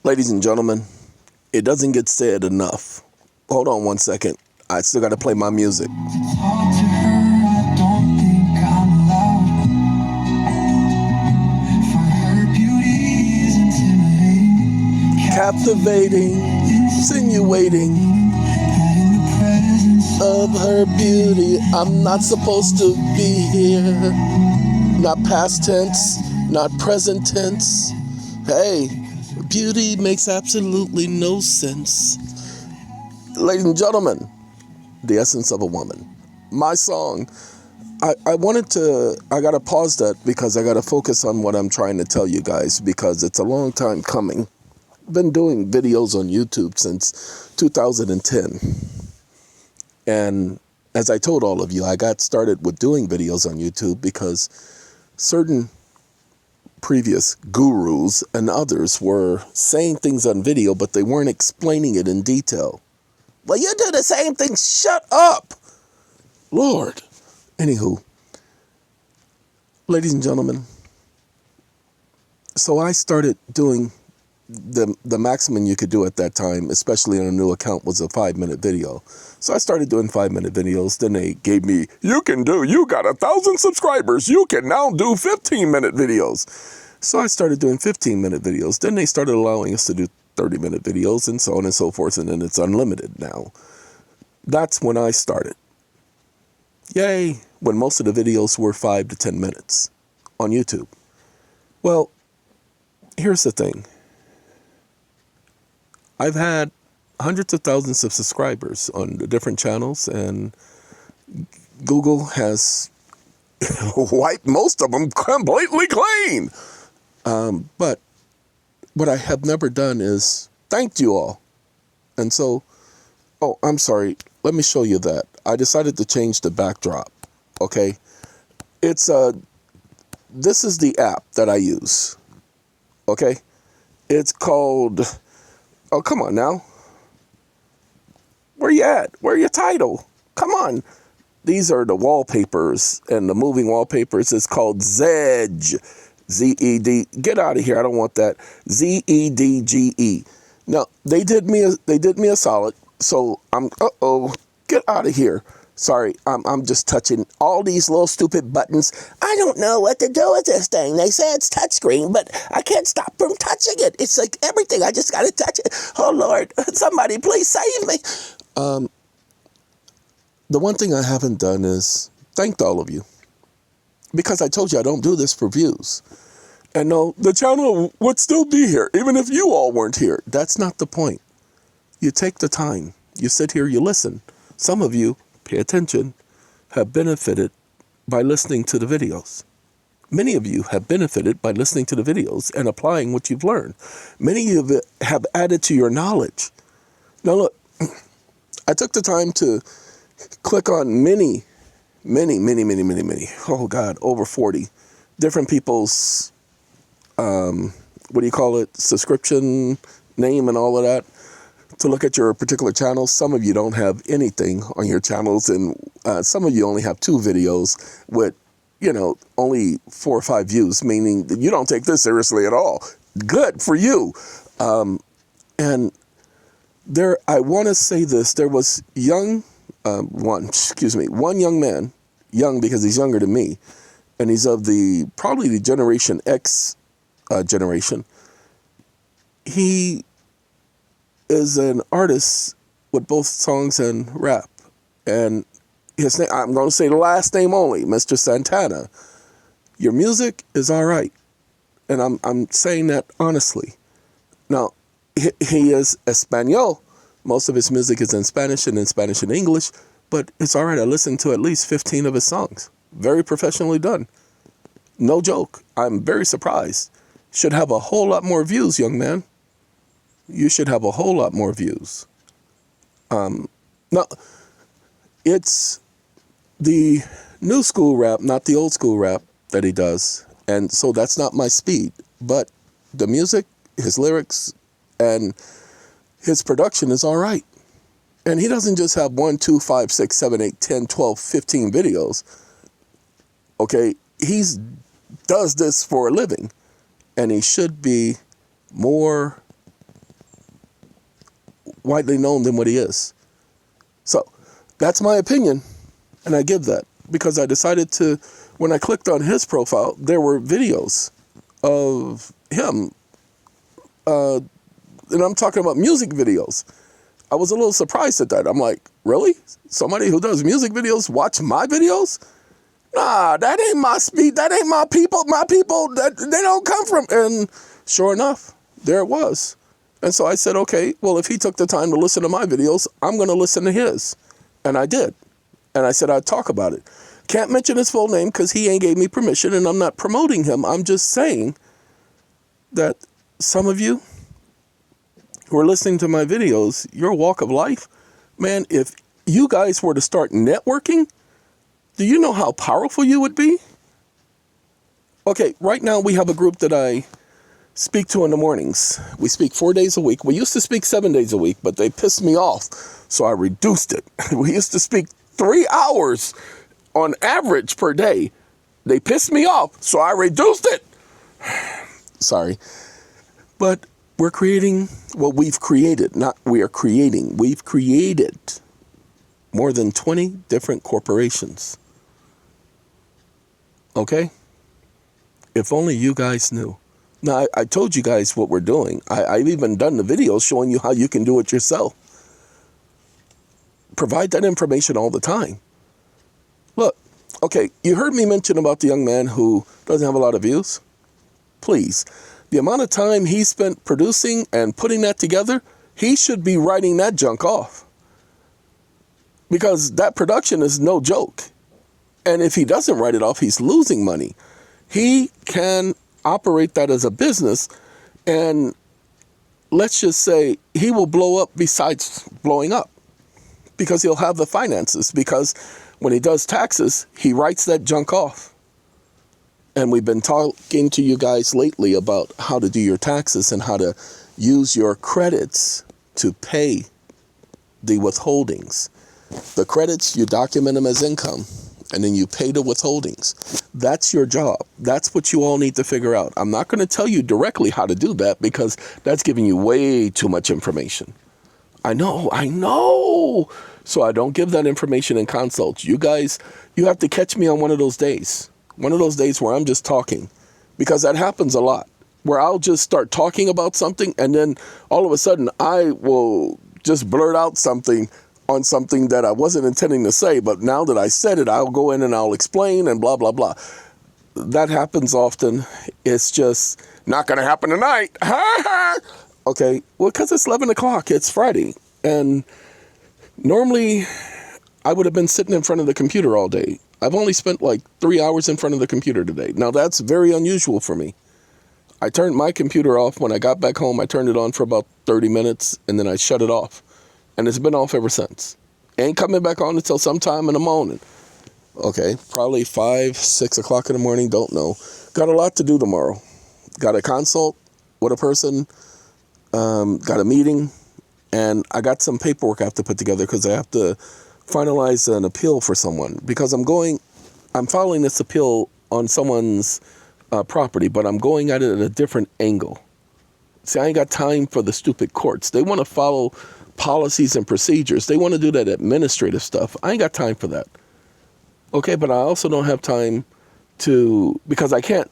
Ladies and gentlemen, it doesn't get said enough. Hold on one second. I still got to play my music. Talk to her, I don't think I'm allowed. For her beauty is intimidating, Captivating, insinuating that in the presence of her beauty, I'm not supposed to be here. Not past tense, not present tense. Hey, beauty makes absolutely no sense. Ladies and gentlemen, the essence of a woman. My song. I gotta pause that because I gotta focus on what I'm trying to tell you guys because it's a long time coming. Been doing videos on YouTube since 2010. And as I told all of you, I got started with doing videos on YouTube because certain previous gurus and others were saying things on video, but they weren't explaining it in detail. Well, you do the same thing. Shut up. Lord. Anywho, ladies and gentlemen, so I started doing the maximum you could do at that time, especially on a new account, was a 5-minute video. So I started doing 5-minute videos. Then they gave me, you got 1,000 subscribers. You can now do 15-minute videos. So I started doing 15-minute videos. Then they started allowing us to do 30-minute videos and so on and so forth. And then it's unlimited now. That's when I started. Yay, when most of the videos were 5 to 10 minutes on YouTube. Well, here's the thing. I've had hundreds of thousands of subscribers on the different channels, and Google has wiped most of them completely clean. But what I have never done is thanked you all. And so, oh, I'm sorry. Let me show you that. I decided to change the backdrop. Okay. It's, this is the app that I use. Okay. It's called, oh, come on now. Where you at? Where your title? Come on. These are the wallpapers, and the moving wallpapers is called Zedge. Z-E-D. Get out of here. I don't want that. Z-E-D-G-E. Now, they did me a solid. So get out of here. Sorry, I'm just touching all these little stupid buttons. I don't know what to do with this thing. They say it's touchscreen, but I can't stop from touching it. It's like everything. I just got to touch it. Oh, Lord, somebody please save me. The one thing I haven't done is thanked all of you. Because I told you I don't do this for views. And no, the channel would still be here, even if you all weren't here. That's not the point. You take the time. You sit here, you listen. Some of you, pay attention, have benefited by listening to the videos. Many of you have benefited by listening to the videos and applying what you've learned. Many of you have added to your knowledge. Now look, I took the time to click on many, oh God, over 40 different people's, subscription name and all of that, to look at your particular channels. Some of you don't have anything on your channels, and some of you only have 2 videos with, only 4 or 5 views, meaning that you don't take this seriously at all. Good for you. And there, I want to say this, there was one young man, young because he's younger than me, and he's of probably the Generation X generation. He is an artist with both songs and rap, and his name, I'm going to say the last name only, Mr. Santana. Your music is all right, and I'm saying that honestly. Now, he is Espanol. Most of his music is in Spanish and in Spanish and English, but it's all right. I listened to at least 15 of his songs. Very professionally done. No joke. I'm very surprised. Should have a whole lot more views, young man. You should have a whole lot more views. Now, it's the new school rap, not the old school rap that he does. And so that's not my speed. But the music, his lyrics, and his production is all right. And he doesn't just have 1, 2, 5, 6, 7, 8, 10, 12, 15 videos. Okay, he does this for a living. And he should be more widely known than what he is. So that's my opinion, and I give that because I decided to, when I clicked on his profile, there were videos of him, and I'm talking about music videos. I was a little surprised at that. I'm like, really? Somebody who does music videos watch my videos? Nah, that ain't my speed. That ain't my people. My people, that they don't come from. And sure enough, there it was. And so I said, okay, well, if he took the time to listen to my videos, I'm going to listen to his. And I did. And I said I'd talk about it. Can't mention his full name because he ain't gave me permission, and I'm not promoting him. I'm just saying that some of you who are listening to my videos, your walk of life, man, if you guys were to start networking, do you know how powerful you would be? Okay, right now we have a group that I speak to in the mornings. We speak 4 days a week. We used to speak 7 days a week, but they pissed me off, so I reduced it. We used to speak 3 hours on average per day. They pissed me off, so I reduced it. Sorry. But we're creating, well, we've created, not we are creating. We've created more than 20 different corporations. Okay? If only you guys knew. Now, I told you guys what we're doing. I've even done the videos showing you how you can do it yourself. Provide that information all the time. Look, okay, you heard me mention about the young man who doesn't have a lot of views. Please, the amount of time he spent producing and putting that together, he should be writing that junk off. Because that production is no joke. And if he doesn't write it off, he's losing money. He can operate that as a business, and let's just say he will blow up besides blowing up because he'll have the finances, because when he does taxes, he writes that junk off. And we've been talking to you guys lately about how to do your taxes and how to use your credits to pay the withholdings. The credits, you document them as income, and then you pay the withholdings. That's your job. That's what you all need to figure out. I'm not going to tell you directly how to do that because that's giving you way too much information. I know. So I don't give that information in consults. You guys, you have to catch me on one of those days. One of those days where I'm just talking, because that happens a lot, where I'll just start talking about something and then all of a sudden I will just blurt out something on something that I wasn't intending to say, but now that I said it, I'll go in and I'll explain and blah, blah, blah. That happens often. It's just not going to happen tonight. Okay, well, because it's 11 o'clock, it's Friday. And normally I would have been sitting in front of the computer all day. I've only spent like 3 hours in front of the computer today. Now, that's very unusual for me. I turned my computer off when I got back home. I turned it on for about 30 minutes, and then I shut it off. And it's been off ever since. Ain't coming back on until sometime in the morning. Okay, probably 5, 6 o'clock in the morning, don't know. Got a lot to do tomorrow. Got a consult with a person, got a meeting, and I got some paperwork I have to put together because I have to finalize an appeal for someone. Because I'm filing this appeal on someone's property, but I'm going at it at a different angle. See, I ain't got time for the stupid courts. They want to follow policies and procedures. They want to do that administrative stuff. I ain't got time for that. Okay, but I also don't have time because I can't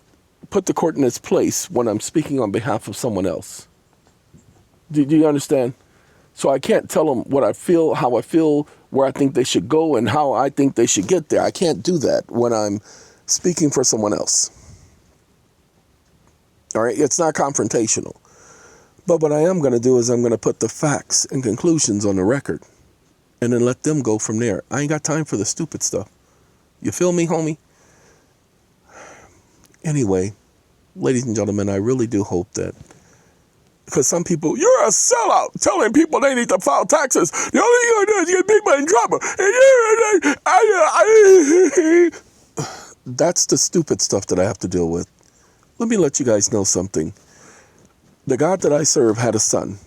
put the court in its place when I'm speaking on behalf of someone else. Do you understand? So I can't tell them what I feel, how I feel, where I think they should go, and how I think they should get there. I can't do that when I'm speaking for someone else. All right, it's not confrontational. But what I am going to do is I'm going to put the facts and conclusions on the record and then let them go from there. I ain't got time for the stupid stuff. You feel me, homie? Anyway, ladies and gentlemen, I really do hope that, because some people, you're a sellout telling people they need to file taxes. The only thing you're going to do is get people in trouble. That's the stupid stuff that I have to deal with. Let me let you guys know something. The God that I serve had a son.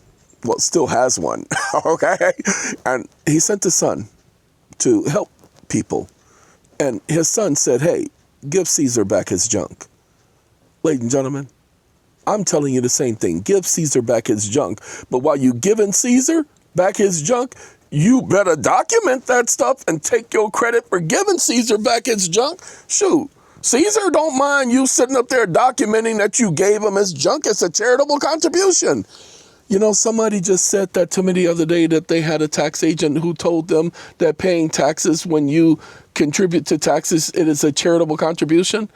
Well, still has one, okay? And he sent his son to help people. And his son said, hey, give Caesar back his junk. Ladies and gentlemen, I'm telling you the same thing. Give Caesar back his junk. But while you giving Caesar, back his junk, you better document that stuff and take your credit for giving Caesar back his junk. Shoot, Caesar don't mind you sitting up there documenting that you gave him his junk. It's a charitable contribution. You know, somebody just said that to me the other day, that they had a tax agent who told them that paying taxes, when you contribute to taxes, it is a charitable contribution.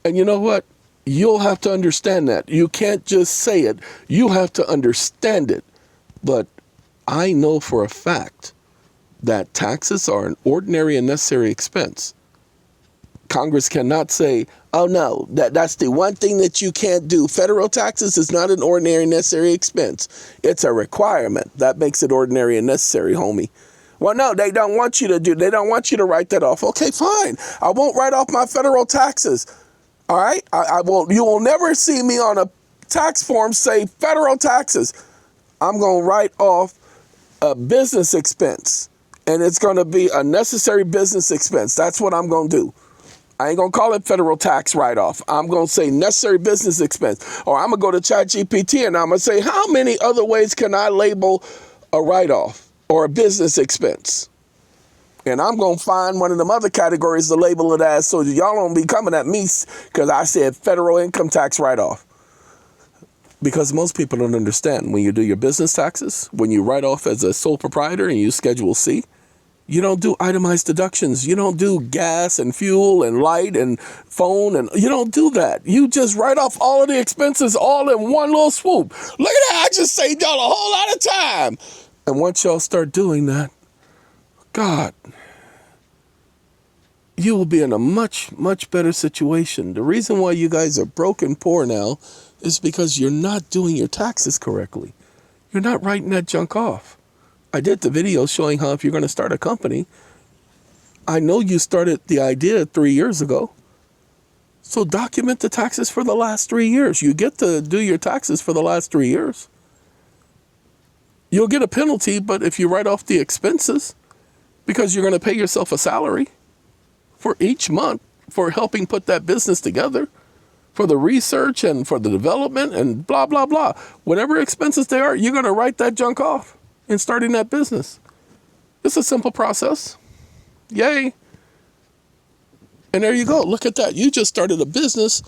And you know what? You'll have to understand that. You can't just say it. You have to understand it. But I know for a fact that taxes are an ordinary and necessary expense. Congress cannot say, oh no, that's the one thing that you can't do. Federal taxes is not an ordinary necessary expense. It's a requirement. That makes it ordinary and necessary, homie. Well, no, they don't want you to write that off. Okay, fine. I won't write off my federal taxes. All right? I won't. You will never see me on a tax form say federal taxes. I'm going to write off a business expense, and it's going to be a necessary business expense. That's what I'm going to do. I ain't going to call it federal tax write-off. I'm going to say necessary business expense. Or I'm going to go to ChatGPT and I'm going to say, how many other ways can I label a write-off or a business expense? And I'm going to find one of them other categories to label it as, so y'all don't be coming at me because I said federal income tax write-off. Because most people don't understand, when you do your business taxes, when you write off as a sole proprietor and you Schedule C, you don't do itemized deductions. You don't do gas and fuel and light and phone, and you don't do that. You just write off all of the expenses all in one little swoop. Look at that. I just saved y'all a whole lot of time. And once y'all start doing that, God, you will be in a much, much better situation. The reason why you guys are broke and poor now is because you're not doing your taxes correctly. You're not writing that junk off. I did the video showing how if you're going to start a company, I know you started the idea 3 years ago. So document the taxes for the last 3 years. You get to do your taxes for the last 3 years. You'll get a penalty, but if you write off the expenses, because you're going to pay yourself a salary for each month for helping put that business together, for the research and for the development and blah, blah, blah. Whatever expenses they are, you're going to write that junk off in starting that business. It's a simple process. Yay. And there you go. Look at that. You just started a business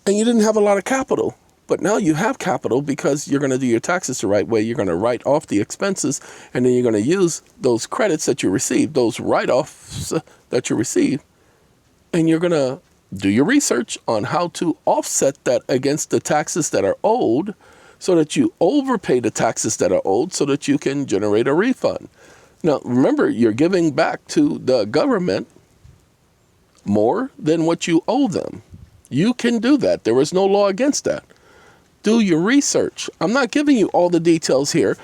and you didn't have a lot of capital. But now you have capital because you're going to do your taxes the right way. You're going to write off the expenses, and then you're going to use those credits that you receive, those write-offs that you receive, and you're going to do your research on how to offset that against the taxes that are owed, so that you overpay the taxes that are owed so that you can generate a refund. Now, remember, you're giving back to the government more than what you owe them. You can do that. There is no law against that. Do your research. I'm not giving you all the details here,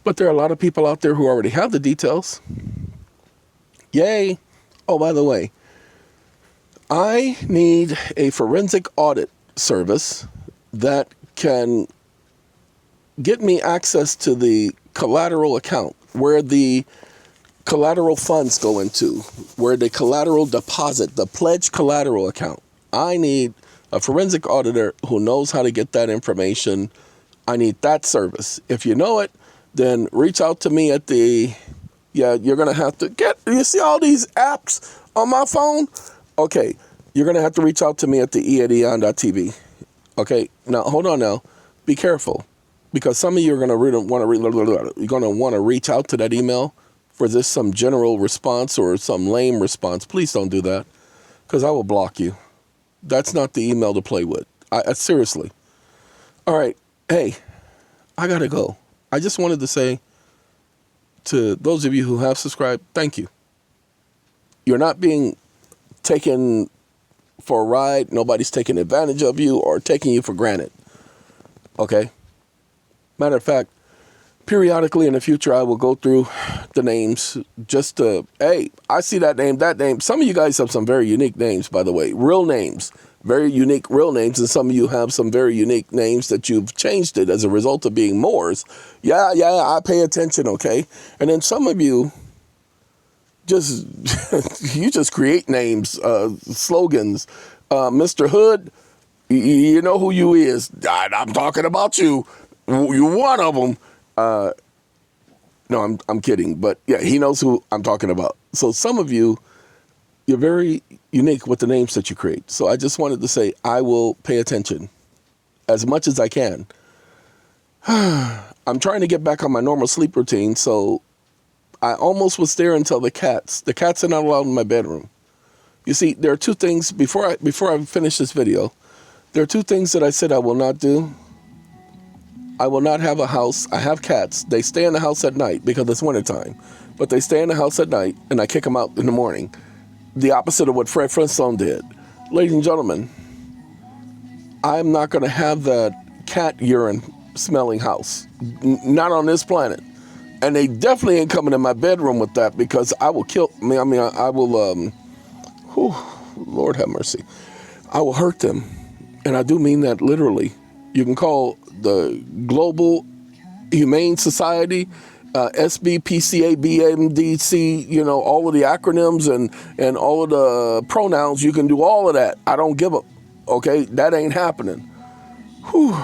but there are a lot of people out there who already have the details. Yay. Oh, by the way, I need a forensic audit service that can get me access to the collateral account, where the collateral funds go into, where the collateral deposit, the pledge collateral account. I need a forensic auditor who knows how to get that information. I need that service. If you know it, then reach out to me at the, you're going to have to you see all these apps on my phone? Okay, you're going to have to reach out to me at the e@eon.tv. Okay, now hold on now. Be careful, because some of you are going to want to reach out to that email for just some general response or some lame response. Please don't do that, because I will block you. That's not the email to play with. Seriously. All right. Hey, I got to go. I just wanted to say to those of you who have subscribed, thank you. You're not being taken for a ride. Nobody's taking advantage of you or taking you for granted. Okay? Matter of fact, periodically in the future, I will go through the names just to, hey, I see that name, that name. Some of you guys have some very unique names, by the way, real names, very unique real names. And some of you have some very unique names that you've changed it as a result of being Moors. Yeah, I pay attention, okay? And then some of you just, you just create names, slogans. Mr. Hood, you know who you is. I'm talking about you. You're one of them. No, I'm kidding. But yeah, he knows who I'm talking about. So some of you, you're very unique with the names that you create. So I just wanted to say I will pay attention as much as I can. I'm trying to get back on my normal sleep routine, so I almost was there until the cats are not allowed in my bedroom. You see, there are two things before I finish this video. There are two things that I said I will not do. I will not have a house. I have cats. They stay in the house at night because it's wintertime. But they stay in the house at night, and I kick them out in the morning. The opposite of what Fred Flintstone did. Ladies and gentlemen, I'm not going to have that cat urine smelling house. Not on this planet. And they definitely ain't coming in my bedroom with that, because I will kill. I will. Lord have mercy. I will hurt them, and I do mean that literally. You can call the Global Humane Society, SBPCA, BMDC, all of the acronyms and all of the pronouns. You can do all of that. I don't give a. Okay, that ain't happening. Whew.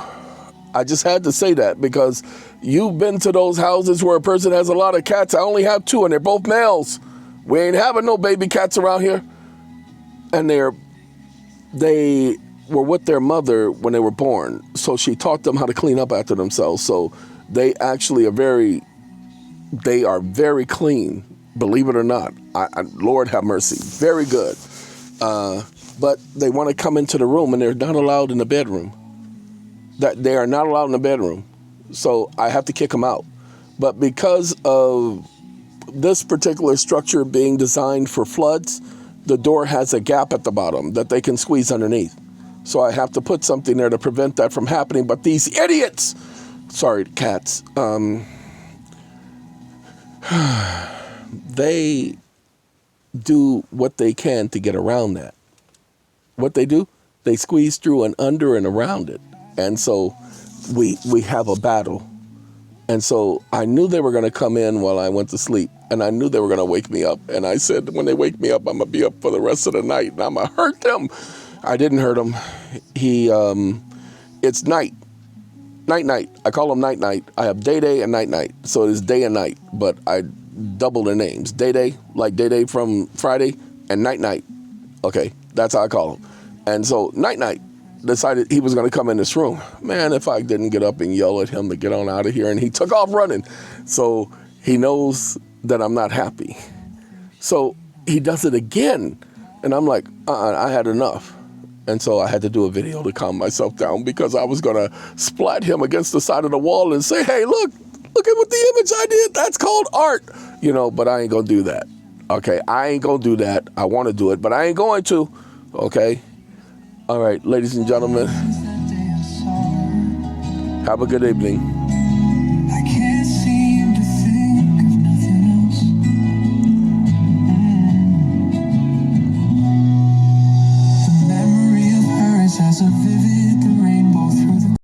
I just had to say that, because you've been to those houses where a person has a lot of cats. I only have two, and they're both males. We ain't having no baby cats around here. And they were with their mother when they were born, so she taught them how to clean up after themselves. So they actually are very clean, believe it or not. Lord have mercy, very good. But they want to come into the room, and they're not allowed in the bedroom. That they are not allowed in the bedroom, so I have to kick them out. But because of this particular structure being designed for floods, the door has a gap at the bottom that they can squeeze underneath. So I have to put something there to prevent that from happening. But these idiots, sorry, cats, they do what they can to get around that. What they do, they squeeze through and under and around it. And so we have a battle. And so I knew they were going to come in while I went to sleep, and I knew they were going to wake me up. And I said, when they wake me up, I'm going to be up for the rest of the night, and I'm going to hurt them. I didn't hurt him. It's night. Night. I call them night. I have day and night. So it is day and night, but I double their names. Day, like day from Friday, and night. Okay, that's how I call them. And so night decided he was going to come in this room. Man, if I didn't get up and yell at him to get on out of here, and he took off running. So he knows that I'm not happy. So he does it again. And I'm like, I had enough. And so I had to do a video to calm myself down, because I was going to splat him against the side of the wall and say, hey, look at what the image I did. That's called art. But I ain't going to do that. Okay, I ain't going to do that. I want to do it, but I ain't going to. Okay. All right, ladies and gentlemen, have a good evening. I can't